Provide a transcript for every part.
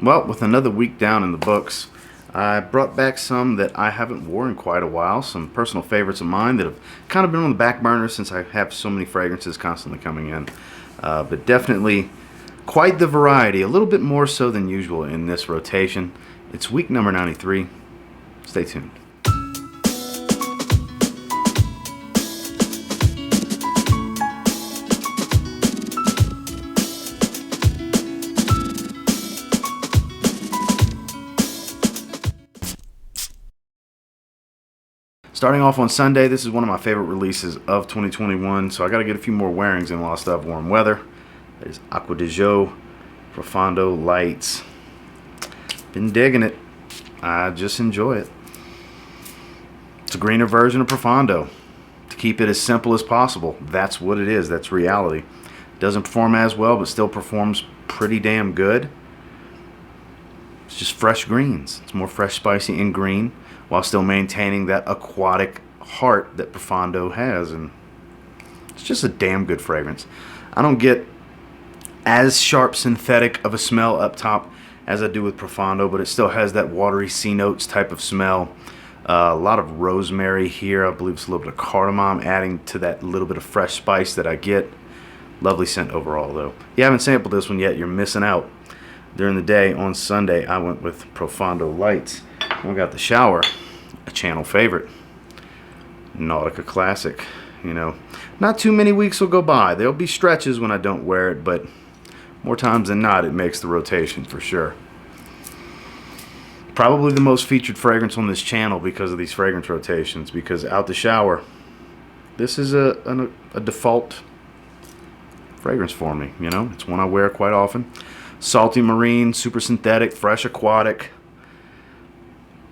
Well, with another week down in the books, I brought back some that I haven't worn in quite a while, some personal favorites of mine that have kind of been on the back burner since I have so many fragrances constantly coming in. But definitely quite the variety, a little bit more so than usual in this rotation. It's week number 93. Stay tuned. Starting off on Sunday, this is one of my favorite releases of 2021, so I got to get a few more wearings in while I still have warm weather. That is Acqua di Gio Profondo Lights. Been digging it. I just enjoy it. It's a greener version of Profondo. To keep it as simple as possible, that's what it is. That's reality. Doesn't perform as well, but still performs pretty damn good. It's just fresh greens. It's more fresh, spicy, and green, while still maintaining that aquatic heart that Profondo has. And it's just a damn good fragrance. I don't get as sharp synthetic of a smell up top as I do with Profondo, but it still has that watery sea notes type of smell. A lot of rosemary here. I believe it's a little bit of cardamom adding to that little bit of fresh spice that I get. Lovely scent overall, though. If you haven't sampled this one yet, you're missing out. During the day on Sunday, I went with Profondo Lights. We got the shower, a channel favorite, Nautica Classic. You know, not too many weeks will go by. There'll be stretches when I don't wear it, but more times than not, it makes the rotation for sure. Probably the most featured fragrance on this channel because of these fragrance rotations, because out the shower, this is a default fragrance for me. You know, it's one I wear quite often. Salty marine, super synthetic, fresh aquatic.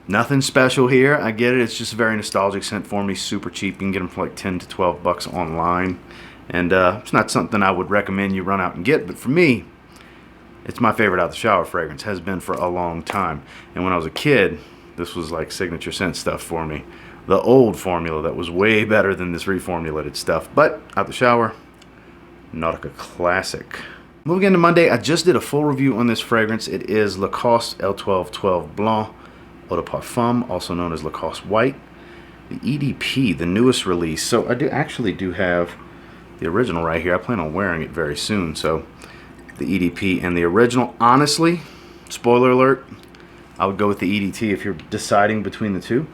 Nothing special here. I get it. It's just a very nostalgic scent for me. Super cheap. You can get them for like 10 to 12 bucks online. And it's not something I would recommend you run out and get. But for me, it's my favorite out the shower fragrance. Has been for a long time. And when I was a kid, this was like signature scent stuff for me. The old formula that was way better than this reformulated stuff. But out the shower, Nautica Classic. Moving into Monday, I just did a full review on this fragrance. It is Lacoste L1212 Blanc Eau de Parfum, also known as Lacoste White. The EDP, the newest release. So I actually do have the original right here. I plan on wearing it very soon. So the EDP and the original. Honestly, spoiler alert, I would go with the EDT if you're deciding between the two.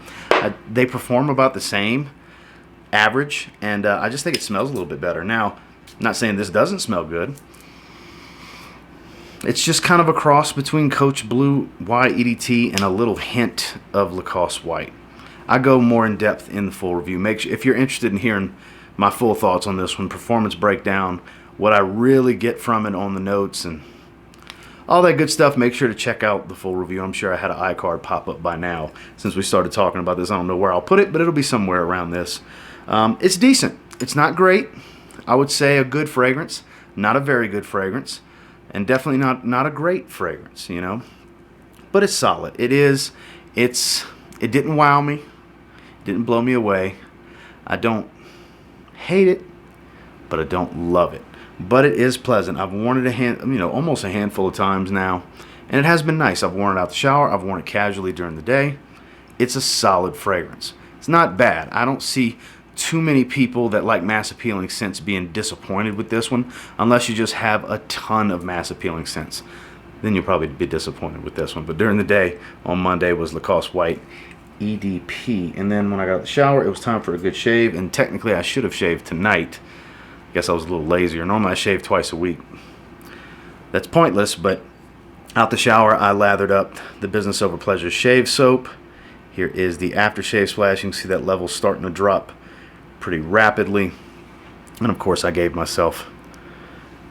They perform about the same, average, and I just think it smells a little bit better. Now, I'm not saying this doesn't smell good. It's just kind of a cross between Coach Blue White EDT and a little hint of Lacoste White. I go more in depth in the full review. Make sure, if you're interested in hearing my full thoughts on this one, performance breakdown, what I really get from it on the notes and all that good stuff, make sure to check out the full review. I'm sure I had an iCard pop up by now since we started talking about this. I don't know where I'll put it, but it'll be somewhere around this. It's decent. It's not great. I would say a good fragrance, not a very good fragrance. And definitely not a great fragrance, you know. But it's solid. It didn't wow me. It didn't blow me away. I don't hate it, but I don't love it. But it is pleasant. I've worn it almost a handful of times now. And it has been nice. I've worn it out the shower. I've worn it casually during the day. It's a solid fragrance. It's not bad. I don't see too many people that like mass appealing scents being disappointed with this one, unless you just have a ton of mass appealing scents. Then you'll probably be disappointed with this one. But during the day on Monday was Lacoste White EDP. And then when I got out of the shower, it was time for a good shave. And technically I should have shaved tonight. I guess I was a little lazier. Normally I shave twice a week. That's pointless, but out the shower I lathered up the Business Over Pleasure shave soap. Here is the aftershave splash. You can see that level starting to drop pretty rapidly. And of course I gave myself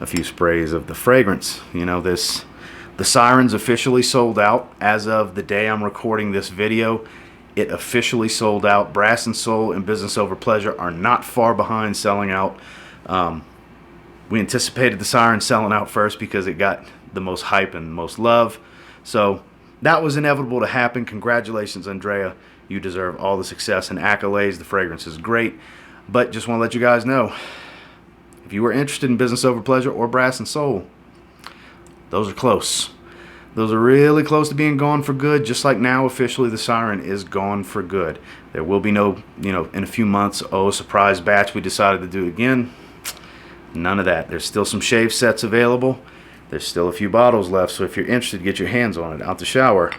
a few sprays of the fragrance. You know, the Siren's officially sold out as of the day I'm recording this video. It officially sold out. Brass and Soul and Business Over Pleasure are not far behind selling out. We anticipated the Siren selling out first because it got the most hype and most love. So that was inevitable to happen. Congratulations, Andrea. You deserve all the success and accolades. The fragrance is great. But just want to let you guys know, if you were interested in Business Over Pleasure or Brass and Soul, those are close. Those are really close to being gone for good. Just like now, officially, the Siren is gone for good. There will be no, in a few months, oh, surprise batch, we decided to do it again. None of that. There's still some shave sets available. There's still a few bottles left, so if you're interested, get your hands on it. Out the shower,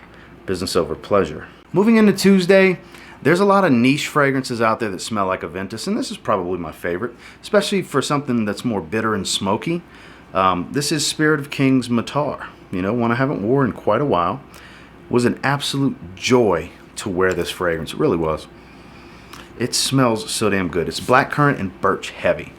business over pleasure. Moving into Tuesday, there's a lot of niche fragrances out there that smell like Aventus, and this is probably my favorite, especially for something that's more bitter and smoky. This is Spirit of Kings Matar. One I haven't worn in quite a while. Was an absolute joy to wear this fragrance. It really was. It smells so damn good. It's blackcurrant and birch heavy.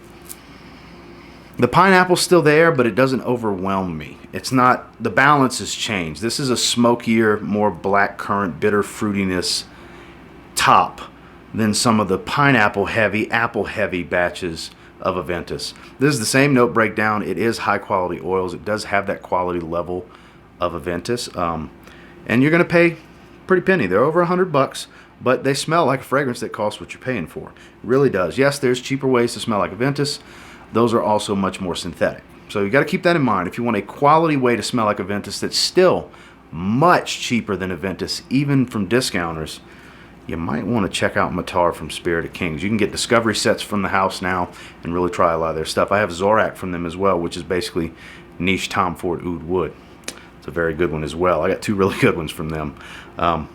The pineapple's still there, but it doesn't overwhelm me. It's not, the balance has changed. This is a smokier, more blackcurrant, bitter fruitiness top than some of the pineapple heavy, apple heavy batches of Aventus. This is the same note breakdown. It is high quality oils. It does have that quality level of Aventus. And you're going to pay a pretty penny. They're over $100, but they smell like a fragrance that costs what you're paying for. It really does. Yes, there's cheaper ways to smell like Aventus. Those are also much more synthetic. So you got to keep that in mind. If you want a quality way to smell like Aventus that's still much cheaper than Aventus, even from discounters, you might want to check out Matar from Spirit of Kings. You can get discovery sets from the house now and really try a lot of their stuff. I have Zorak from them as well, which is basically niche Tom Ford Oud wood. It's a very good one as well. I got two really good ones from them. I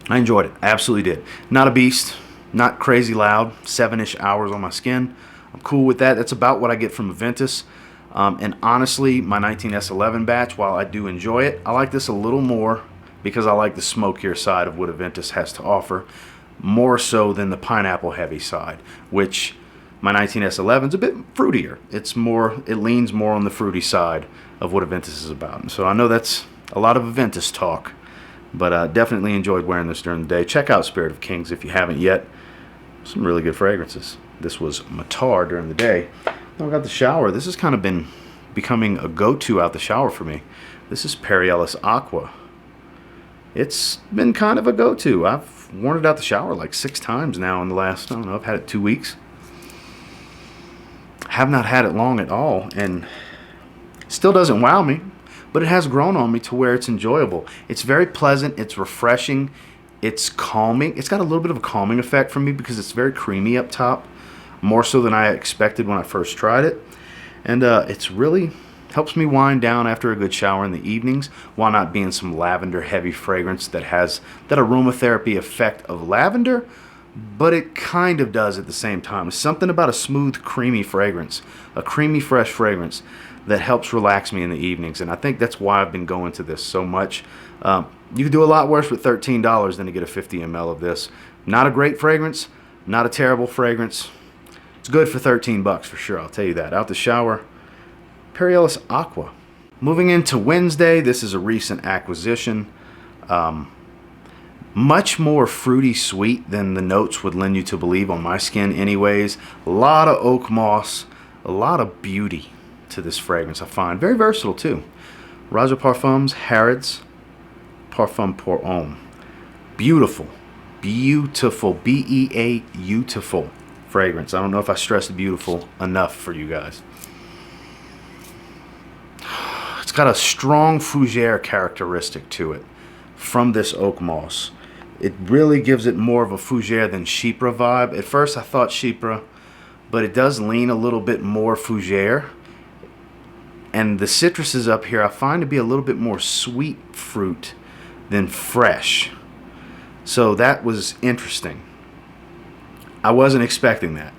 enjoyed it. I absolutely did. Not a beast. Not crazy loud. 7-ish hours on my skin. I'm cool with that. That's about what I get from Aventus. And honestly, my 19S11 batch, while I do enjoy it, I like this a little more because I like the smokier side of what Aventus has to offer, more so than the pineapple heavy side, which my 19S11 is a bit fruitier. It leans more on the fruity side of what Aventus is about. And so I know that's a lot of Aventus talk, but I definitely enjoyed wearing this during the day. Check out Spirit of Kings if you haven't yet. Some really good fragrances. This was Matar during the day. Then I got the shower. This has kind of been becoming a go-to out the shower for me. This is Periellis Aqua. It's been kind of a go-to. I've worn it out the shower like 6 times now in the last, I don't know, I've had it 2 weeks. Have not had it long at all, and still doesn't wow me, but it has grown on me to where it's enjoyable. It's very pleasant. It's refreshing. It's calming. It's got a little bit of a calming effect for me because it's very creamy up top, more so than I expected when I first tried it. And it's really helps me wind down after a good shower in the evenings while not being some lavender heavy fragrance that has that aromatherapy effect of lavender, but it kind of does at the same time. It's something about a smooth, creamy fragrance, a creamy, fresh fragrance that helps relax me in the evenings. And I think that's why I've been going to this so much. You could do a lot worse with $13 than to get a 50 ml of this. Not a great fragrance, not a terrible fragrance. It's good for $13 for sure, I'll tell you that. Out the shower, Periellis Aqua. Moving into Wednesday, this is a recent acquisition. Much more fruity sweet than the notes would lend you to believe on my skin anyways. A lot of oak moss, a lot of beauty to this fragrance I find. Very versatile too. Raja Parfums, Harrods, Parfum pour Homme. Beautiful, beautiful, B-E-A, beautiful fragrance. I don't know if I stressed beautiful enough for you guys. It's got a strong fougere characteristic to it from this oak moss. It really gives it more of a fougere than Chypre vibe. At first I thought Chypre, but it does lean a little bit more fougere. And the citruses up here I find to be a little bit more sweet fruit than fresh. So that was interesting. I wasn't expecting that.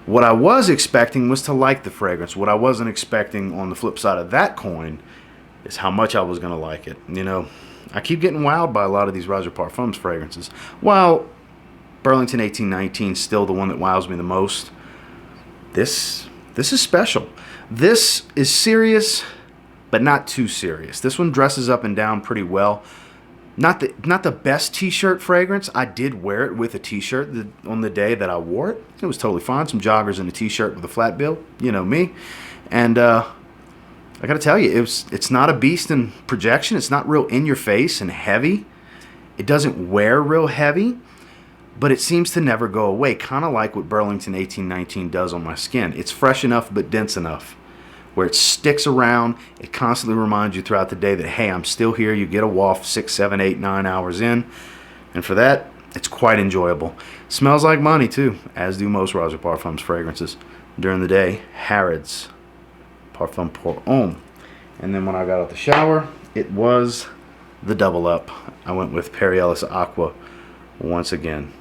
What I was expecting was to like the fragrance. What I wasn't expecting on the flip side of that coin is how much I was going to like it. You know, I keep getting wowed by a lot of these Raja Parfums fragrances. While Burlington 1819 is still the one that wows me the most, this is special. This is serious, but not too serious. This one dresses up and down pretty well. Not the best t-shirt fragrance. I did wear it with a t-shirt on the day that I wore it. It was totally fine. Some joggers and a t-shirt with a flat bill. You know me. And I got to tell you, it's not a beast in projection. It's not real in your face and heavy. It doesn't wear real heavy, but it seems to never go away. Kind of like what Burlington 1819 does on my skin. It's fresh enough but dense enough where it sticks around. It constantly reminds you throughout the day that, hey, I'm still here. You get a waft 6, 7, 8, 9 hours in. And for that, it's quite enjoyable. Smells like money too, as do most Roger Parfums fragrances. During the day, Harrods Parfum pour Homme. And then when I got out the shower, it was the double up. I went with Perry Ellis Aqua once again.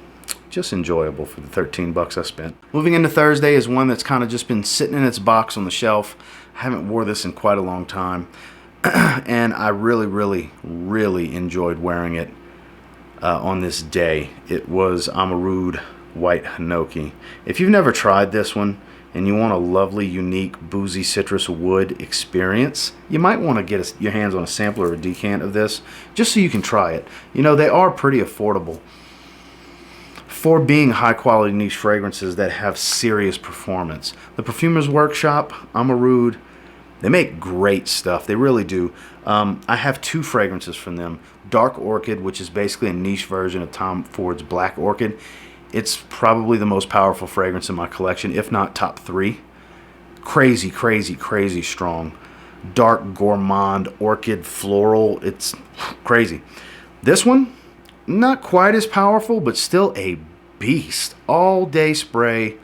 Just enjoyable for the 13 bucks I spent. Moving into Thursday is one that's kind of just been sitting in its box on the shelf. I haven't wore this in quite a long time. And I really enjoyed wearing it on this day. It was Amarud White Hinoki. If you've never tried this one and you want a lovely, unique, boozy citrus wood experience, you might want to get your hands on a sampler or a decant of this just so you can try it. You know, they are pretty affordable for being high quality niche fragrances that have serious performance. The Perfumer's Workshop, Amarud, they make great stuff. They really do. I have 2 fragrances from them. Dark Orchid, which is basically a niche version of Tom Ford's Black Orchid. It's probably the most powerful fragrance in my collection, if not top 3. Crazy strong. Dark Gourmand Orchid Floral. It's crazy. This one, not quite as powerful, but still a beast. All day spray.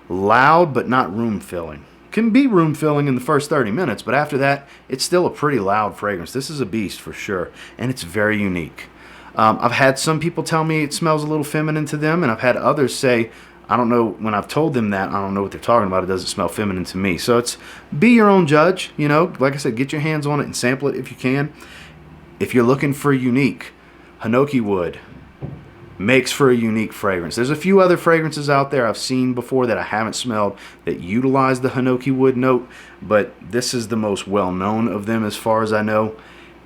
Loud, but not room filling. Can be room filling in the first 30 minutes, but after that, it's still a pretty loud fragrance. This is a beast for sure, and it's very unique. I've had some people tell me it smells a little feminine to them, and I've had others say, I don't know, when I've told them that, I don't know what they're talking about. It doesn't smell feminine to me. So it's, be your own judge, you know. Like I said, get your hands on it and sample it if you can. If you're looking for unique, Hinoki wood makes for a unique fragrance. There's a few other fragrances out there I've seen before that I haven't smelled that utilize the Hinoki wood note, but this is the most well-known of them as far as I know,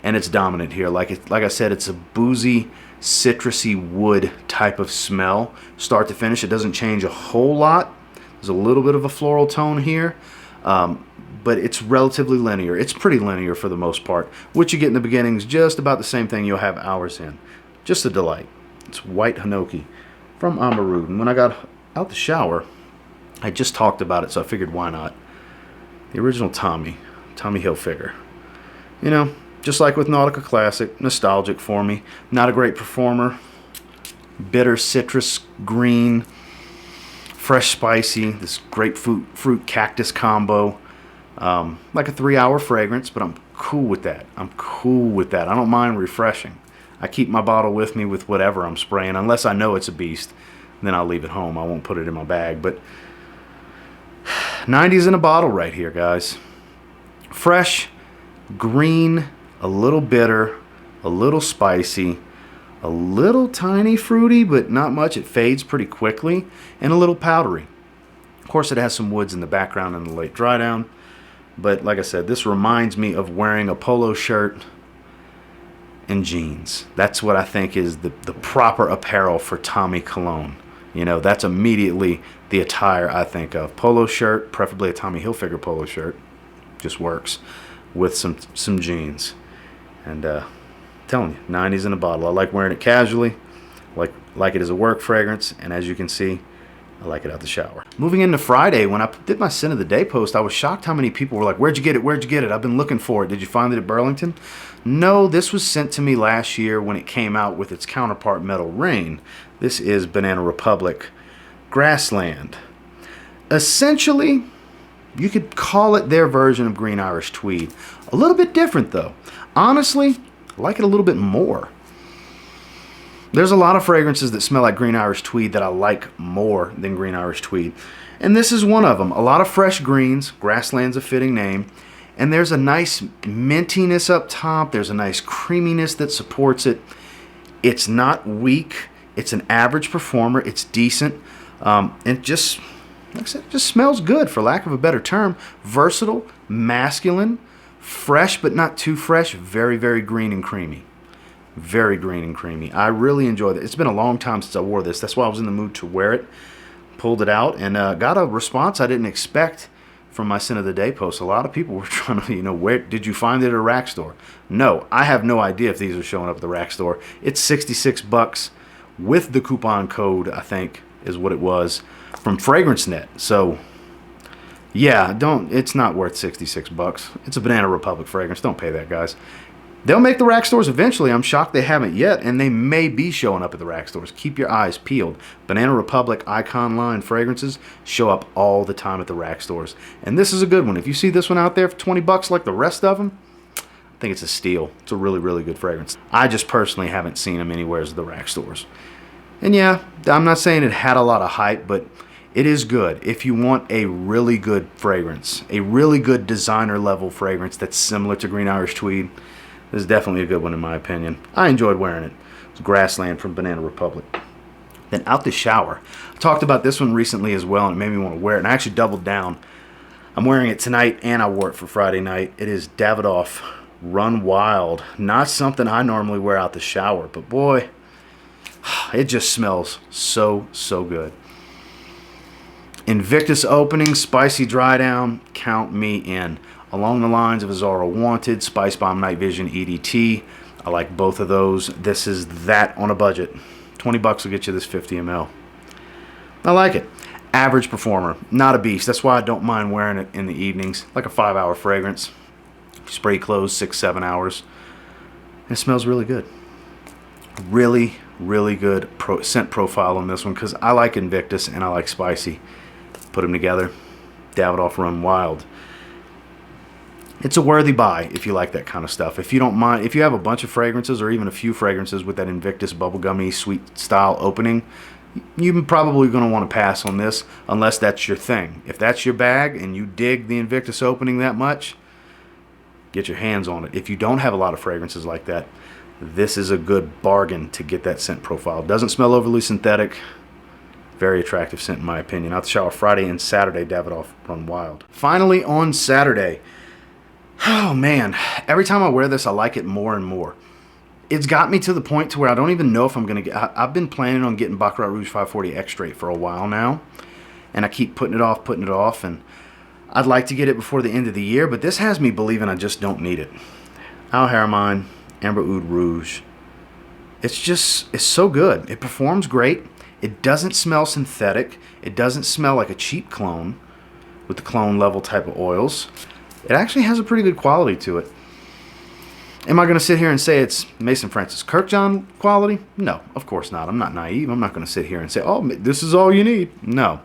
and it's dominant here. Like I said, it's a boozy, citrusy wood type of smell, start to finish. It doesn't change a whole lot. There's a little bit of a floral tone here, but it's relatively linear. It's pretty linear for the most part. What you get in the beginning is just about the same thing you'll have hours in. Just a delight. It's White Hinoki from Amarud. And when I got out the shower, I just talked about it, so I figured why not. The original Tommy Hilfiger. You know, just like with Nautica Classic, nostalgic for me. Not a great performer. Bitter citrus green, fresh spicy, this grapefruit fruit cactus combo. Like a 3-hour fragrance, but I'm cool with that. I don't mind refreshing. I keep my bottle with me with whatever I'm spraying, unless I know it's a beast. Then I'll leave it home. I won't put it in my bag. But 90s in a bottle right here, guys. Fresh, green, a little bitter, a little spicy, a little tiny fruity, but not much. It fades pretty quickly, and a little powdery. Of course, it has some woods in the background in the late dry down. But like I said, this reminds me of wearing a polo shirt and jeans. That's what I think is the proper apparel for Tommy cologne. You know, that's immediately the attire I think of. Polo shirt, preferably a Tommy Hilfiger polo shirt, just works, with some jeans. And telling you, 90s in a bottle. I like wearing it casually, like it as a work fragrance, and as you can see, I like it out the shower. Moving into Friday, when I did my Scent of the Day post, I was shocked how many people were like, where'd you get it? Where'd you get it? I've been looking for it. Did you find it at Burlington? No, this was sent to me last year when it came out with its counterpart, Metal Rain. This is Banana Republic Grassland. Essentially, you could call it their version of Green Irish Tweed. A little bit different, though. Honestly, I like it a little bit more. There's a lot of fragrances that smell like Green Irish Tweed that I like more than Green Irish Tweed. And this is one of them. A lot of fresh greens. Grassland's a fitting name. And there's a nice mintiness up top. There's a nice creaminess that supports it. It's not weak. It's an average performer. It's decent. It just, like I said, it just smells good, for lack of a better term. Versatile, masculine, fresh but not too fresh. Very, very green and creamy. Very green and creamy. I really enjoyed it. It's been a long time since I wore this. That's why I was in the mood to wear it. Pulled it out and got a response I didn't expect from my Scent of the Day post. A lot of people were trying to, where did you find it at a rack store? No, I have no idea if these are showing up at the rack store. It's 66 bucks with the coupon code, I think, is what it was, from FragranceNet. So Yeah, it's not worth 66 bucks. It's a Banana Republic fragrance. Don't pay that, guys. They'll make the rack stores eventually. I'm shocked they haven't yet, and they may be showing up at the rack stores. Keep your eyes peeled. Banana Republic Icon line fragrances show up all the time at the rack stores. And this is a good one. If you see this one out there for 20 bucks like the rest of them, I think it's a steal. It's a really, really good fragrance. I just personally haven't seen them anywhere at the rack stores. And yeah, I'm not saying it had a lot of hype, but it is good. If you want a really good fragrance, a really good designer level fragrance that's similar to Green Irish Tweed, this is definitely a good one in my opinion. I enjoyed wearing it. It's Grassland from Banana Republic. Then Out the Shower. I talked about this one recently as well, and it made me want to wear it, and I actually doubled down. I'm wearing it tonight, and I wore it for Friday night. It is Davidoff Run Wild. Not something I normally wear out the shower, but boy, it just smells so, so good. Invictus opening, spicy dry down, count me in. Along the lines of Azara Wanted, Spice Bomb Night Vision EDT. I like both of those. This is that on a budget. 20 bucks will get you this 50 ml. I like it. Average performer, not a beast. That's why I don't mind wearing it in the evenings. Like a 5-hour fragrance. Spray clothes 6-7 hours. And it smells really good. Really, really good scent profile on this one because I like Invictus and I like spicy. Put them together. Davidoff Run Wild. It's a worthy buy if you like that kind of stuff. If you don't mind, if you have a bunch of fragrances or even a few fragrances with that Invictus bubblegummy sweet style opening, you're probably going to want to pass on this unless that's your thing. If that's your bag and you dig the Invictus opening that much, get your hands on it. If you don't have a lot of fragrances like that, this is a good bargain to get that scent profile. Doesn't smell overly synthetic. Very attractive scent in my opinion. Out the Shower Friday and Saturday, Davidoff Run Wild. Finally on Saturday. Oh man, every time I wear this I like it more and more. It's got me to the point to where I don't even know if I'm going to get... I've been planning on getting Baccarat Rouge 540 Extrait for a while now. And I keep putting it off, and I'd like to get it before the end of the year, but this has me believing I just don't need it. Al Haramain, Amber Oud Rouge. It's so good. It performs great. It doesn't smell synthetic. It doesn't smell like a cheap clone with the clone level type of oils. It actually has a pretty good quality to it. Am I going to sit here and say it's Mason Francis Kirkjohn quality? No, of course not. I'm not naive. I'm not going to sit here and say, oh, this is all you need. No.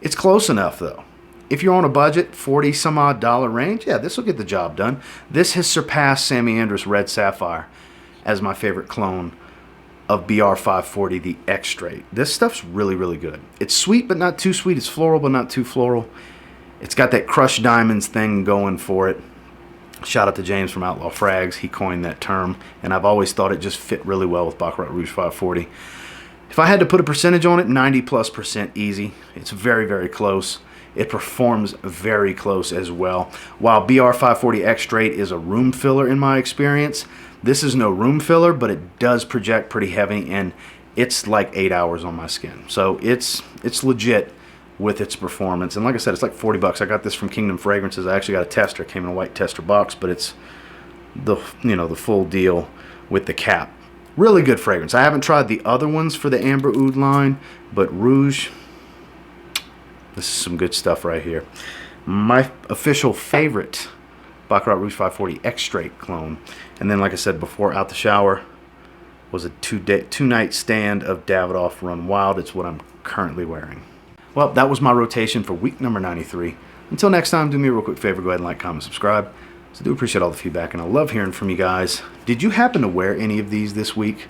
It's close enough, though. If you're on a budget, $40 some odd range, yeah, this will get the job done. This has surpassed Sammy Andrus Red Sapphire as my favorite clone of BR540, the Extrait. This stuff's really, really good. It's sweet, but not too sweet. It's floral, but not too floral. It's got that crushed diamonds thing going for it. Shout out to James from Outlaw Frags. He coined that term, and I've always thought it just fit really well with Baccarat Rouge 540. If I had to put a percentage on it, 90+% easy. It's very, very close. It performs very close as well. While BR540 Extrait is a room filler in my experience, this is no room filler, but it does project pretty heavy, and it's like 8 hours on my skin. So it's legit with its performance. And like I said, it's like 40 bucks. I got this from Kingdom Fragrances. I actually got a tester. It came in a white tester box, but it's the full deal with the cap. Really good fragrance. I haven't tried the other ones for the Amber Oud line, but Rouge, this is some good stuff right here. My official favorite Baccarat Rouge 540 Extrait clone. And then, like I said before, Out the Shower was a two-night stand of Davidoff Run Wild. It's what I'm currently wearing. Well, that was my rotation for week number 93. Until next time, do me a real quick favor. Go ahead and like, comment, subscribe. So I do appreciate all the feedback, and I love hearing from you guys. Did you happen to wear any of these this week?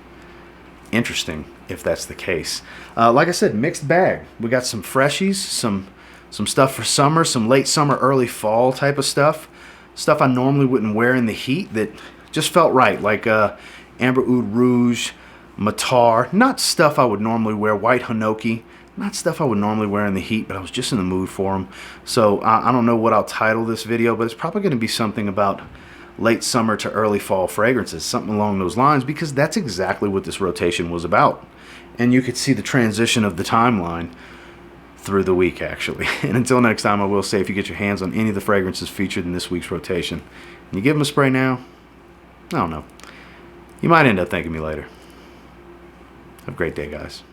Interesting, if that's the case. Like I said, mixed bag. We got some freshies, some stuff for summer, some late summer, early fall type of stuff. Stuff I normally wouldn't wear in the heat that just felt right, like Amber Oud Rouge, Matar. Not stuff I would normally wear. White Hinoki. Not stuff I would normally wear in the heat, but I was just in the mood for them. So I don't know what I'll title this video, but it's probably going to be something about late summer to early fall fragrances, something along those lines, because that's exactly what this rotation was about. And you could see the transition of the timeline through the week, actually. And until next time, I will say, if you get your hands on any of the fragrances featured in this week's rotation, and you give them a spray now, I don't know, you might end up thanking me later. Have a great day, guys.